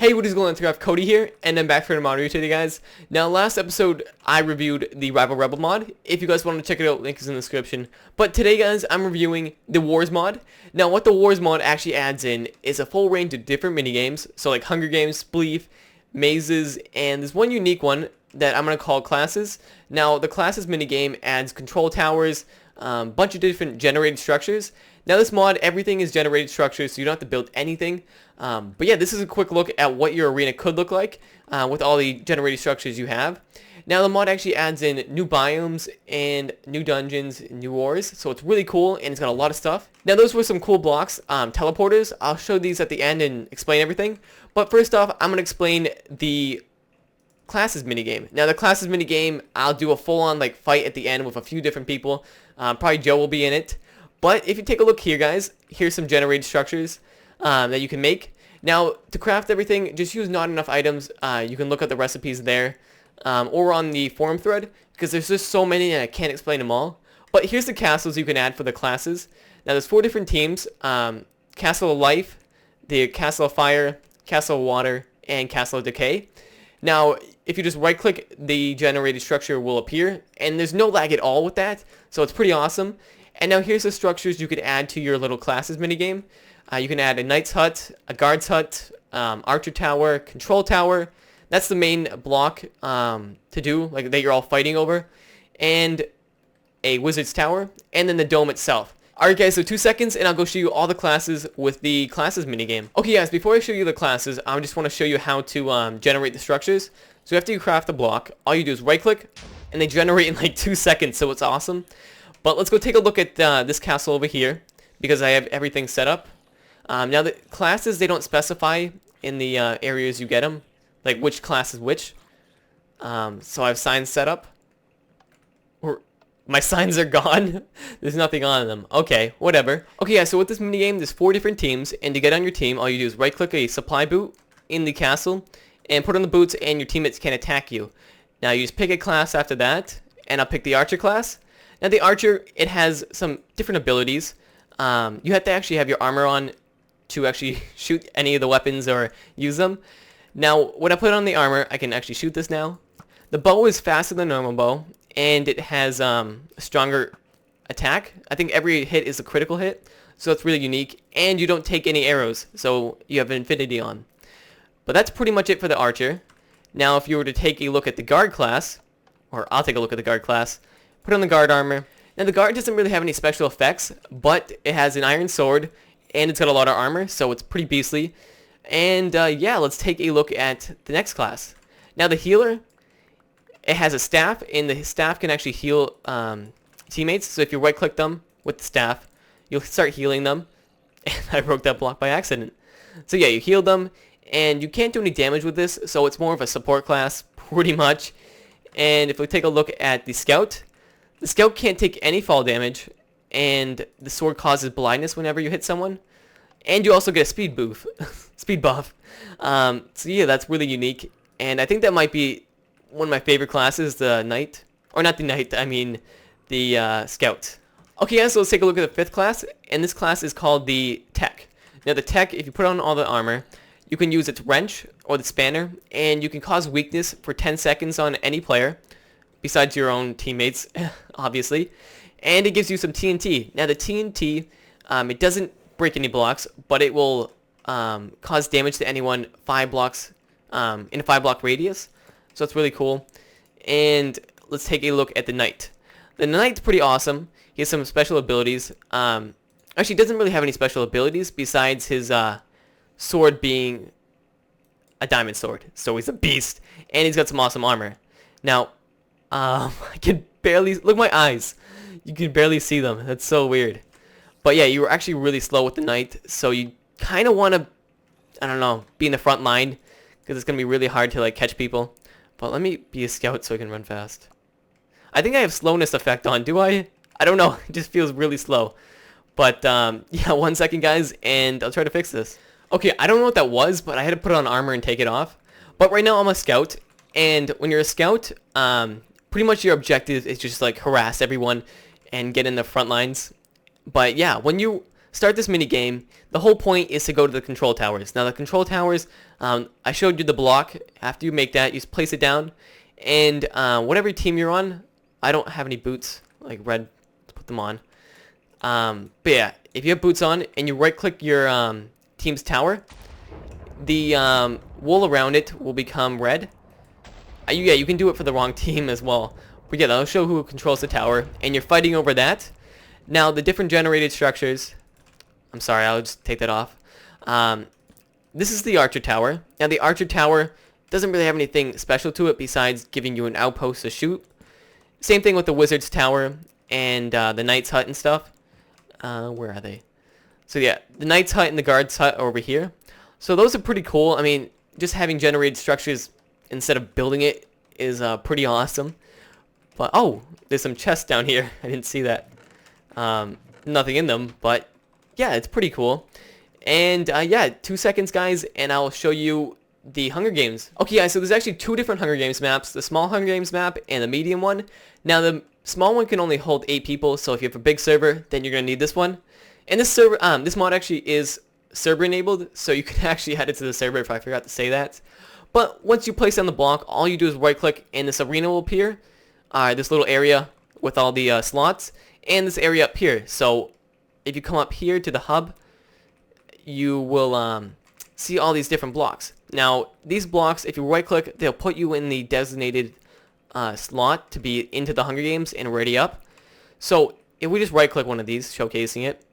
Hey, what is going on? Cody here, and I'm back for another mod review today, guys. Now, last episode, I reviewed the Rival Rebel mod. If you guys want to check it out, link is in the description. But today, guys, I'm reviewing the Wars mod. Now, what the Wars mod actually adds in is a full range of different minigames. So, like Hunger Games, Spleef, Mazes, and there's one unique one that I'm going to call Classes. Now, the Classes minigame adds control towers, bunch of different generated structures. Now this mod, everything is generated structures, so you don't have to build anything. But yeah, this is a quick look at what your arena could look like with all the generated structures you have. Now the mod actually adds in new biomes and new dungeons, new wars, so it's really cool and it's got a lot of stuff. Now those were some cool blocks, teleporters. I'll show these at the end and explain everything. But first off, I'm going to explain the Classes minigame. Now the Classes minigame, I'll do a full-on like fight at the end with a few different people. Probably Joe will be in it. But if you take a look here, guys, here's some generated structures that you can make. Now, to craft everything, just use not enough items. You can look at the recipes there or on the forum thread because there's just so many and I can't explain them all. But here's the castles you can add for the classes. Now, there's 4 different teams. Castle of Life, the Castle of Fire, Castle of Water, and Castle of Decay. Now, if you just right-click, the generated structure will appear, and there's no lag at all with that, so it's pretty awesome. And now here's the structures you could add to your little Classes minigame. You can add a Knight's Hut, a Guard's Hut, Archer Tower, Control Tower. That's the main block to do, like that you're all fighting over. And a Wizard's Tower, and then the dome itself. Alright guys, so 2 seconds and I'll go show you all the classes with the Classes minigame. Okay guys, before I show you the classes, I just want to show you how to generate the structures. So after you craft the block, all you do is right click, and they generate in like 2 seconds, so it's awesome. But let's go take a look at this castle over here, because I have everything set up. Now the classes, they don't specify in the areas you get them, like which class is which. So I have signs set up. My signs are gone. There's nothing on them. Okay, whatever. Okay, yeah, so with this minigame, there's 4 different teams, and to get on your team, all you do is right-click a supply boot in the castle, and put on the boots, and your teammates can attack you. Now you just pick a class after that, and I'll pick the Archer class. Now the Archer, it has some different abilities. You have to actually have your armor on to actually shoot any of the weapons or use them. Now, when I put on the armor, I can actually shoot this now. The bow is faster than normal bow, and it has a stronger attack. I think every hit is a critical hit, so it's really unique. And you don't take any arrows, so you have infinity on. But that's pretty much it for the Archer. Now, if you were to take a look at the Guard class, or I'll take a look at the Guard class, put on the Guard armor. Now, the Guard doesn't really have any special effects, but it has an iron sword, and it's got a lot of armor, so it's pretty beastly. And yeah, let's take a look at the next class. Now, the Healer, it has a staff, and the staff can actually heal teammates. So if you right-click them with the staff, you'll start healing them. And I broke that block by accident. So yeah, you heal them, and you can't do any damage with this, so it's more of a support class, pretty much. And if we take a look at the Scout can't take any fall damage, and the sword causes blindness whenever you hit someone. And you also get a speed buff. Speed buff. So yeah, that's really unique. And I think that might be one of my favorite classes, the Knight. Or not the Knight, I mean the Scout. Okay guys, so let's take a look at the 5th class. And this class is called the Tech. Now the Tech, if you put on all the armor, you can use its wrench or the spanner, and you can cause weakness for 10 seconds on any player, besides your own teammates, obviously. And it gives you some TNT. Now the TNT, it doesn't break any blocks, but it will cause damage to anyone 5 blocks in a 5-block radius. So it's really cool. And let's take a look at the Knight. The Knight's pretty awesome. He has some special abilities. Actually, he doesn't really have any special abilities besides his sword being a diamond sword. So he's a beast. And he's got some awesome armor. Now, I can barely... Look at my eyes. You can barely see them. That's so weird. But yeah, you were actually really slow with the Knight. So you kind of want to, I don't know, be in the front line. Because it's going to be really hard to like catch people. But let me be a Scout so I can run fast. I think I have slowness effect on. Do I? I don't know. It just feels really slow. But yeah, 1 second guys, and I'll try to fix this. Okay, I don't know what that was, but I had to put on armor and take it off. But right now I'm a Scout, and when you're a Scout, pretty much your objective is just like harass everyone and get in the front lines. But yeah, when you start this mini game. The whole point is to go to the control towers. Now the control towers, I showed you the block. After you make that, you just place it down, and whatever team you're on, I don't have any boots like red to put them on. But yeah, if you have boots on and you right click your team's tower, the wool around it will become red. Yeah, you can do it for the wrong team as well. But yeah, that'll show who controls the tower, and you're fighting over that. Now the different generated structures, I'm sorry, I'll just take that off. This is the archer tower. Now the archer tower doesn't really have anything special to it besides giving you an outpost to shoot. Same thing with the wizard's tower and the knight's hut and stuff. Where are they? So yeah, the knight's hut and the guard's hut are over here. So those are pretty cool. I mean, just having generated structures instead of building it is pretty awesome. But oh, there's some chests down here. I didn't see that. Nothing in them, but yeah, it's pretty cool. And yeah, 2 seconds, guys, and I'll show you the Hunger Games. Okay, guys, so there's actually 2 different Hunger Games maps, the small Hunger Games map and the medium one. Now, the small one can only hold 8 people, so if you have a big server, then you're going to need this one. And this server, this mod actually is server enabled, so you can actually add it to the server if I forgot to say that. But once you place down the block, all you do is right click and this arena will appear. This little area with all the slots, and this area up here. So if you come up here to the hub, you will see all these different blocks. Now these blocks, if you right click, they'll put you in the designated slot to be into the Hunger Games and ready up. So if we just right click one of these, showcasing it,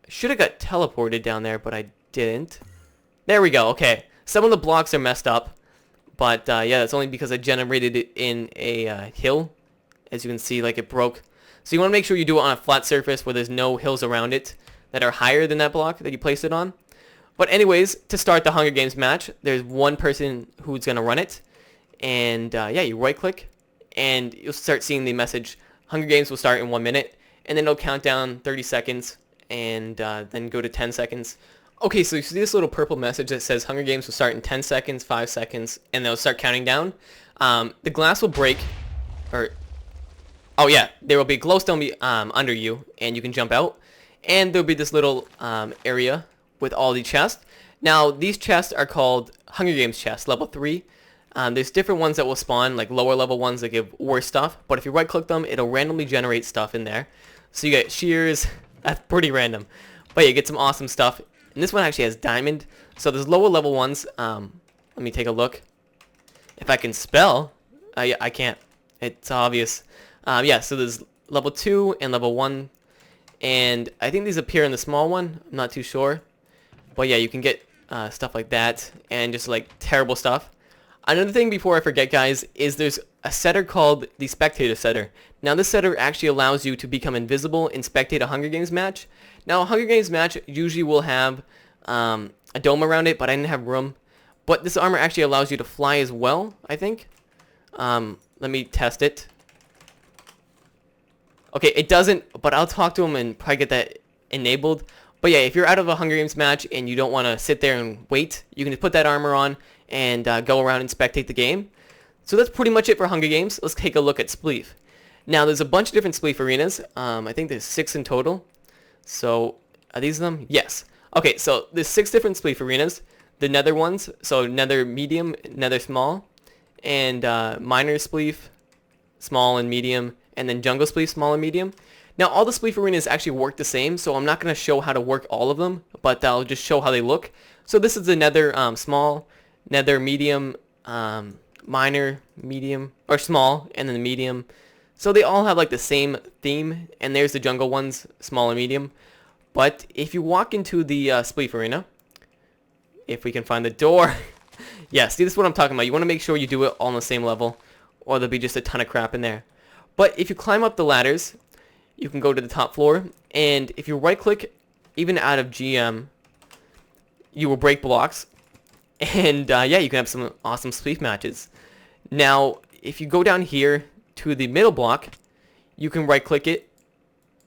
should have got teleported down there, but I didn't. There we go. Okay, some of the blocks are messed up, but yeah, that's only because I generated it in a hill. As you can see, like, it broke. So you want to make sure you do it on a flat surface where there's no hills around it that are higher than that block that you placed it on. But anyways, to start the Hunger Games match, there's one person who's going to run it. And yeah, you right click and you'll start seeing the message, Hunger Games will start in 1 minute. And then it'll count down 30 seconds and then go to 10 seconds. Okay, so you see this little purple message that says Hunger Games will start in 10 seconds, 5 seconds, and they'll start counting down. The glass will break, or, oh yeah, there will be a glowstone under you, and you can jump out. And there'll be this little area with all the chests. Now, these chests are called Hunger Games chests, level 3. There's different ones that will spawn, like lower level ones that give worse stuff. But if you right click them, it'll randomly generate stuff in there. So you get shears, that's pretty random. But you get some awesome stuff. And this one actually has diamond. So there's lower level ones. Let me take a look. If I can spell, yeah, I can't. It's obvious. Yeah, so there's level 2 and level 1. And I think these appear in the small one. I'm not too sure. But yeah, you can get stuff like that. And just like terrible stuff. Another thing before I forget, guys, is there's a setter called the Spectator setter. Now this setter actually allows you to become invisible and spectate a Hunger Games match. Now a Hunger Games match usually will have a dome around it, but I didn't have room. But this armor actually allows you to fly as well, I think. Let me test it. Okay, it doesn't, but I'll talk to him and probably get that enabled. But yeah, if you're out of a Hunger Games match and you don't want to sit there and wait, you can just put that armor on and go around and spectate the game. So that's pretty much it for Hunger Games. Let's take a look at Spleef. Now there's a bunch of different Spleef arenas. I think there's 6 in total. So are these them? Yes. Okay, so there's 6 different Spleef arenas. The nether ones, so nether medium, nether small, and minor Spleef, small and medium, and then jungle Spleef, small and medium. Now all the Spleef arenas actually work the same, so I'm not going to show how to work all of them, but I'll just show how they look. So this is the nether small, nether medium, minor, medium, or small, and then the medium. So they all have like the same theme, and there's the jungle ones, small and medium. But if you walk into the Spleef arena, if we can find the door, yeah, see, this is what I'm talking about. You want to make sure you do it all on the same level, or there'll be just a ton of crap in there. But if you climb up the ladders, you can go to the top floor, and if you right click, even out of GM, you will break blocks. And yeah, you can have some awesome Spleef matches. Now, if you go down here to the middle block, you can right click it,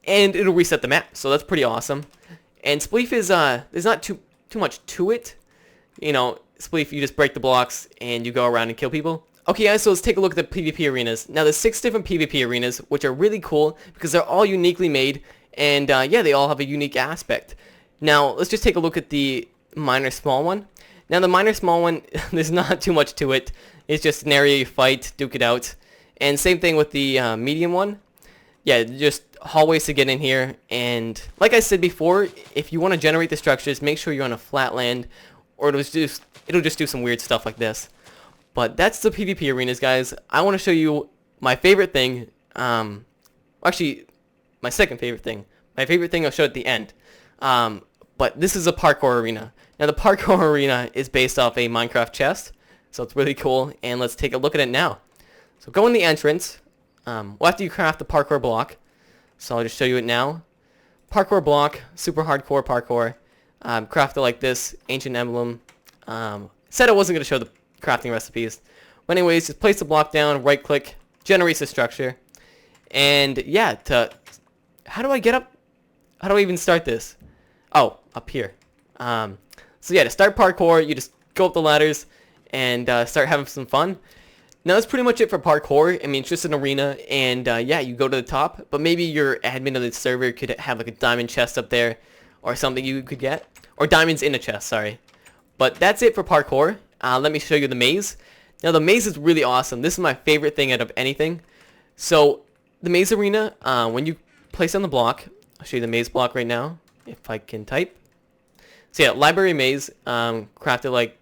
and it'll reset the map. So that's pretty awesome. And Spleef is there's not too much to it. You know, Spleef, you just break the blocks and you go around and kill people. Okay, guys, so let's take a look at the PvP arenas. Now, there's 6 different PvP arenas, which are really cool because they're all uniquely made, And yeah, they all have a unique aspect. Now, let's just take a look at the minor small one. Now, the minor small one, there's not too much to it. It's just an area you fight, duke it out. And same thing with the medium one. Yeah, just hallways to get in here. And like I said before, if you want to generate the structures, make sure you're on a flat land, or it'll just do some weird stuff like this. But that's the PvP arenas, guys. I want to show you my favorite thing. Actually, my second favorite thing. My favorite thing I'll show at the end. But this is a parkour arena. Now, the parkour arena is based off a Minecraft chest, so it's really cool. And let's take a look at it now. So go in the entrance. Well, after you craft the parkour block, so I'll just show you it now. Parkour block, super hardcore parkour. Craft it like this, ancient emblem. Said I wasn't going to show the crafting recipes. But anyways, just place the block down, right click, generates the structure. And yeah, how do I get up? How do I even start this? Oh, up here. So yeah, to start parkour, you just go up the ladders and start having some fun. Now, that's pretty much it for parkour. I mean, it's just an arena, and yeah, you go to the top, but maybe your admin of the server could have like a diamond chest up there, or something you could get, or diamonds in a chest, sorry. But that's it for parkour. Let me show you the maze. Now, the maze is really awesome. This is my favorite thing out of anything. So, the maze arena, when you place on the block, I'll show you the maze block right now, if I can type. So yeah, library maze, crafted like,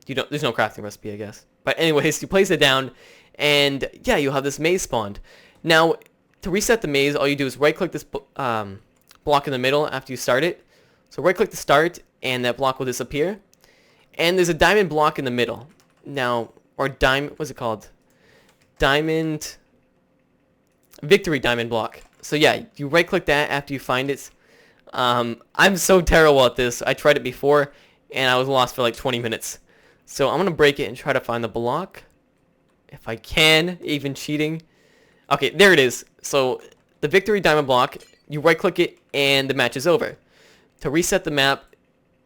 there's no crafting recipe, I guess. But anyways, you place it down, and yeah, you'll have this maze spawned. Now, to reset the maze, all you do is right-click this block in the middle after you start it. So right-click to start, and that block will disappear. And there's a diamond block in the middle. Now, or what's it called? Victory diamond block. So yeah, you right-click that after you find it. I'm so terrible at this. I tried it before, and I was lost for like 20 minutes. So I'm going to break it and try to find the block. If I can, even cheating. Okay, there it is. So the victory diamond block, you right click it and the match is over. To reset the map,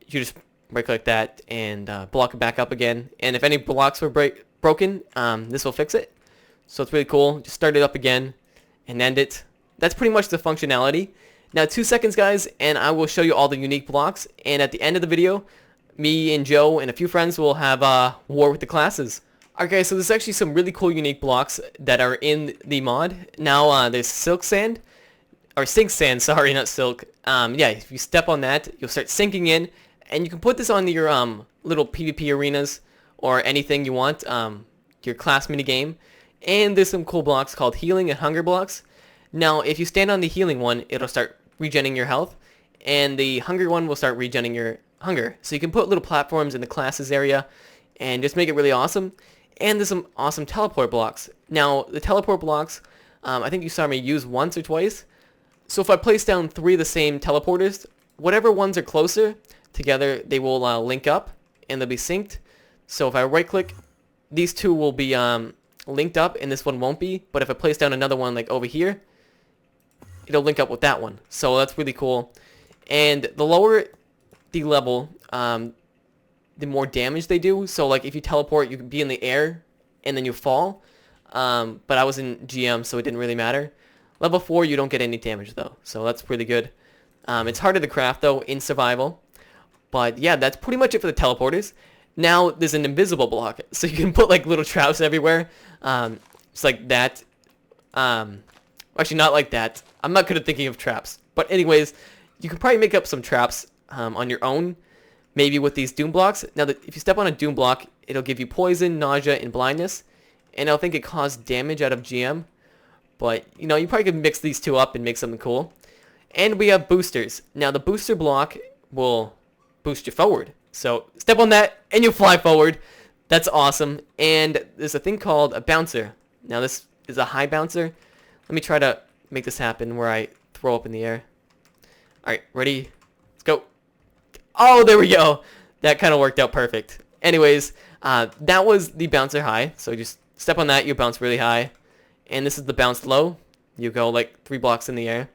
you just right click that and block it back up again. And if any blocks were broken, this will fix it. So it's really cool. Just start it up again and end it. That's pretty much the functionality. Now 2 seconds, guys, and I will show you all the unique blocks. And at the end of the video, me and Joe and a few friends will have war with the classes. Okay, so there's actually some really cool unique blocks that are in the mod. Now there's silk sand, or sink sand, sorry, not silk. Yeah, if you step on that, you'll start sinking in, and you can put this on your little PvP arenas or anything you want, your class mini game. And there's some cool blocks called healing and hunger blocks. Now, if you stand on the healing one, it'll start regenerating your health, and the hunger one will start regenerating your hunger. So you can put little platforms in the classes area and just make it really awesome. And there's some awesome teleport blocks. Now, the teleport blocks, I think you saw me use once or twice. So if I place down 3 of the same teleporters, whatever ones are closer together, they will link up and they'll be synced. So if I right click, these 2 will be linked up and this one won't be. But if I place down another one like over here, it'll link up with that one. So that's really cool. And the lower the level, the more damage they do. So like if you teleport, you can be in the air and then you fall. But I was in GM, so it didn't really matter. Level 4, you don't get any damage though, so that's pretty good. It's harder to craft though in survival. But yeah, that's pretty much it for the teleporters. Now there's an invisible block, so you can put like little traps everywhere. It's like that. Actually, not like that. I'm not good at thinking of traps. But anyways, you can probably make up some traps on your own, maybe with these doom blocks. Now, if you step on a doom block, it'll give you poison, nausea, and blindness. And I think it caused damage out of GM. But, you know, you probably could mix these 2 up and make something cool. And we have boosters. Now, the booster block will boost you forward. So, step on that, and you fly forward. That's awesome. And there's a thing called a bouncer. Now, this is a high bouncer. Let me try to make this happen where I throw up in the air. Alright, ready? Let's go. Oh, there we go. That kind of worked out perfect. Anyways, that was the bouncer high. So just step on that, you bounce really high. And this is the bounce low. You go like 3 blocks in the air.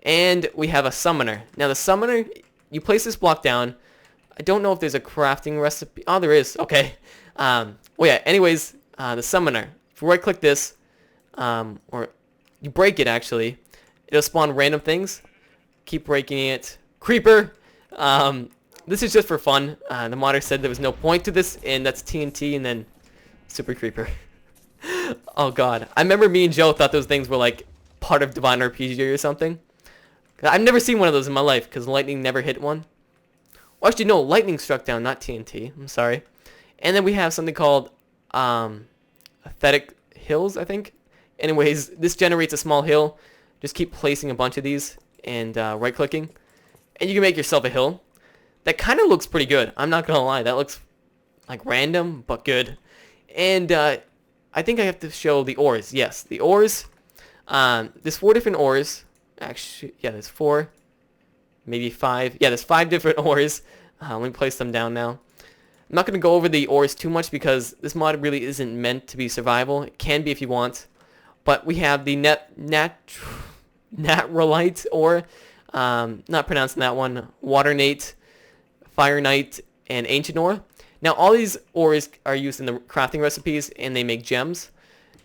And we have a summoner. Now the summoner, you place this block down. I don't know if there's a crafting recipe. Oh, there is. Okay. Well, yeah. Anyways, the summoner. If you right click this, or you break it actually, It'll spawn random things. Keep breaking it. Creeper. This is just for fun. The modder said there was no point to this, and that's TNT and then Super Creeper. Oh god. I remember me and Joe thought those things were like part of Divine RPG or something. I've never seen one of those in my life because lightning never hit one. Well, actually, no, lightning struck down, not TNT. I'm sorry. And then we have something called Aesthetic Hills, I think. Anyways, this generates a small hill. Just keep placing a bunch of these and right-clicking. And you can make yourself a hill. That kind of looks pretty good. I'm not going to lie. That looks like random, but good. And I think I have to show the ores. Yes, the ores. There's 4 different ores. Actually, yeah, there's 4. Maybe 5. Yeah, there's 5 different ores. Let me place them down now. I'm not going to go over the ores too much because this mod really isn't meant to be survival. It can be if you want. But we have the Natrolite ore. Not pronouncing that one. Waternate, Firenite, and Ancient ore. Now, all these ores are used in the crafting recipes, and they make gems.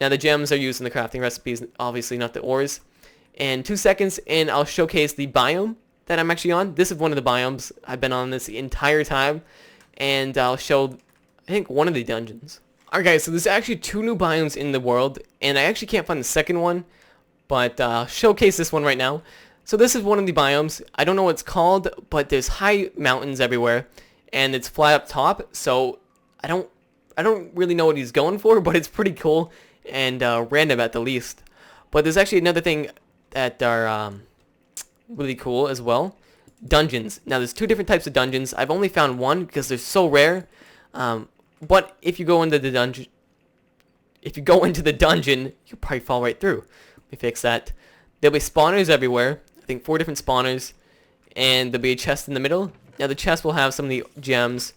Now, the gems are used in the crafting recipes, obviously not the ores. In 2 seconds, and I'll showcase the biome that I'm actually on. This is one of the biomes. I've been on this the entire time. And I'll show, I think, one of the dungeons. Alright guys, so there's actually 2 new biomes in the world. And I actually can't find the second one. But I'll showcase this one right now. So this is one of the biomes. I don't know what it's called, but there's high mountains everywhere. And it's flat up top. So I don't really know what he's going for, but it's pretty cool. And random at the least. But there's actually another thing that are really cool as well. Dungeons. Now there's 2 different types of dungeons. I've only found one because they're so rare. But if you go into the dungeon, you'll probably fall right through. Let me fix that. There'll be spawners everywhere. I think 4 different spawners, and there'll be a chest in the middle. Now the chest will have some of the gems,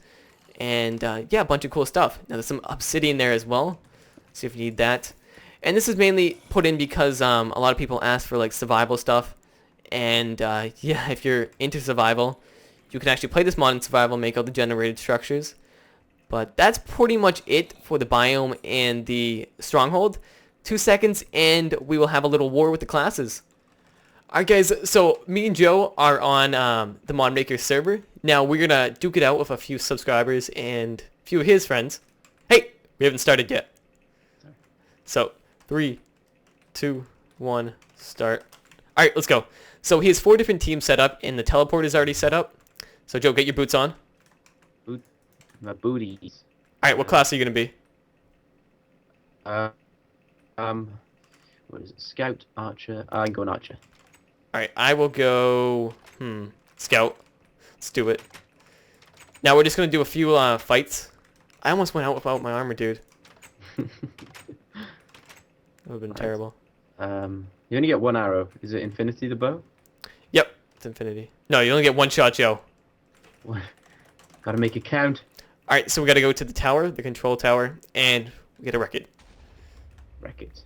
and yeah, a bunch of cool stuff. Now there's some obsidian there as well. See if you need that. And this is mainly put in because a lot of people ask for like survival stuff. And yeah, if you're into survival, you can actually play this mod in survival, make all the generated structures. But that's pretty much it for the biome and the stronghold. 2 seconds and we will have a little war with the classes. Alright guys, so me and Joe are on the Mod Maker server. Now we're gonna duke it out with a few subscribers and a few of his friends. Hey, we haven't started yet. So 3, 2, 1, start. Alright, let's go. So he has 4 different teams set up, and the teleport is already set up. So Joe, get your boots on. My booties. Alright, what class are you going to be? What is it? Scout, Archer. I'm going Archer. Alright, I will go, Scout. Let's do it. Now we're just going to do a few fights. I almost went out without my armor, dude. That would have been terrible. You only get 1 arrow. Is it infinity, the bow? Yep, it's infinity. No, you only get 1 shot, Joe. Gotta make it count. Alright, so we gotta go to the tower, the control tower, and we gotta wreck it. Wreck it.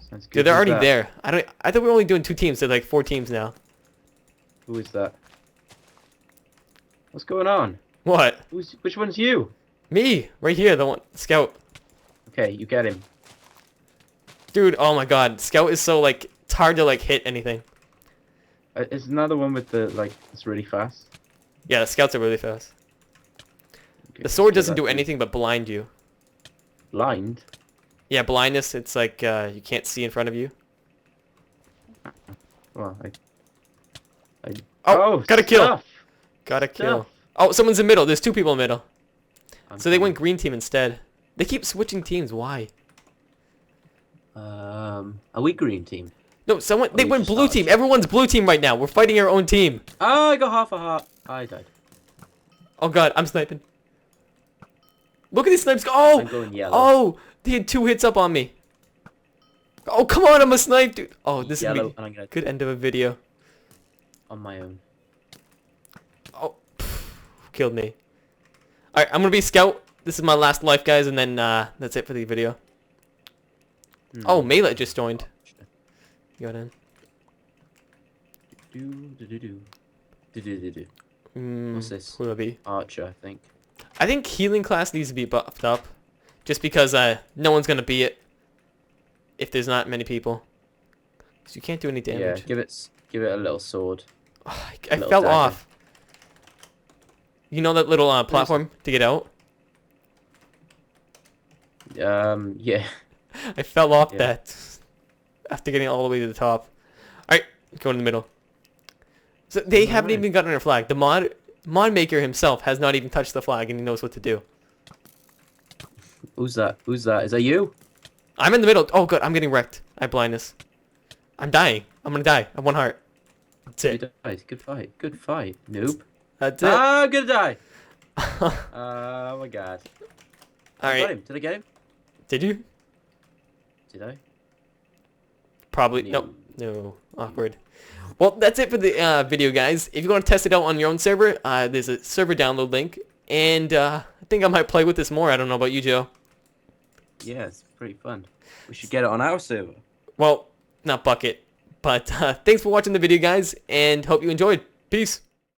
Sounds good. Dude, they're already there. I thought we were only doing 2 teams. They're like 4 teams now. Who is that? What's going on? What? Which one's you? Me, right here, the one Scout. Okay, you get him. Dude, oh my god, Scout is so like it's hard to like hit anything. Is another one with the like it's really fast? Yeah, the Scouts are really fast. Okay, The sword doesn't do anything but blind you. Blind? Yeah, blindness, it's like you can't see in front of you. Well, Oh, got a kill. Stuff. Got a kill. Oh, someone's in the middle. There's 2 people in the middle. So they coming. went green team instead. They keep switching teams. Why? Are we green team? No, they we went just blue started. team. Everyone's blue team right now. We're fighting our own team. Oh, I got half a heart. I died. Oh god, I'm sniping. Look at these snipes go. Oh! I'm going yellow. Oh! They had 2 hits up on me. Oh, come on, I'm a snipe, dude. Oh, this is Yellow, gonna be and I'm gonna good end of a video. on my own. Oh, killed me. Alright, I'm gonna be scout. This is my last life, guys, and then that's it for the video. Oh, Melee just joined. You got in. What's this? Who will it be? Archer, I think. I think healing class needs to be buffed up. Just because no one's gonna be it if there's not many people. 'Cause you can't do any Yeah, damage. give it a little sword. I Little fell dagger. off. You know that little platform to get out? Yeah. I fell off Yeah. that after getting all the way to the top. Alright, go in the middle. So they haven't Alright. even gotten their flag. The mod maker himself has not even touched the flag and he knows what to do. Who's that? Who's that? Is that you? I'm in the middle. Oh good, I'm getting wrecked. I have blindness. I'm dying. I'm gonna die. I have 1 heart. That's You it. died. Good fight. Good fight, noob. That's it. Ah, I'm gonna die. Oh my god. I got Alright. him. Did I get him? Did you? Did I? Probably. No. No. Awkward. Well, that's it for the video, guys. If you want to test it out on your own server, there's a server download link. And I think I might play with this more. I don't know about you, Joe. Yeah, it's pretty fun. We should get it on our server. Well, not Bucket. But thanks for watching the video, guys. And hope you enjoyed. Peace.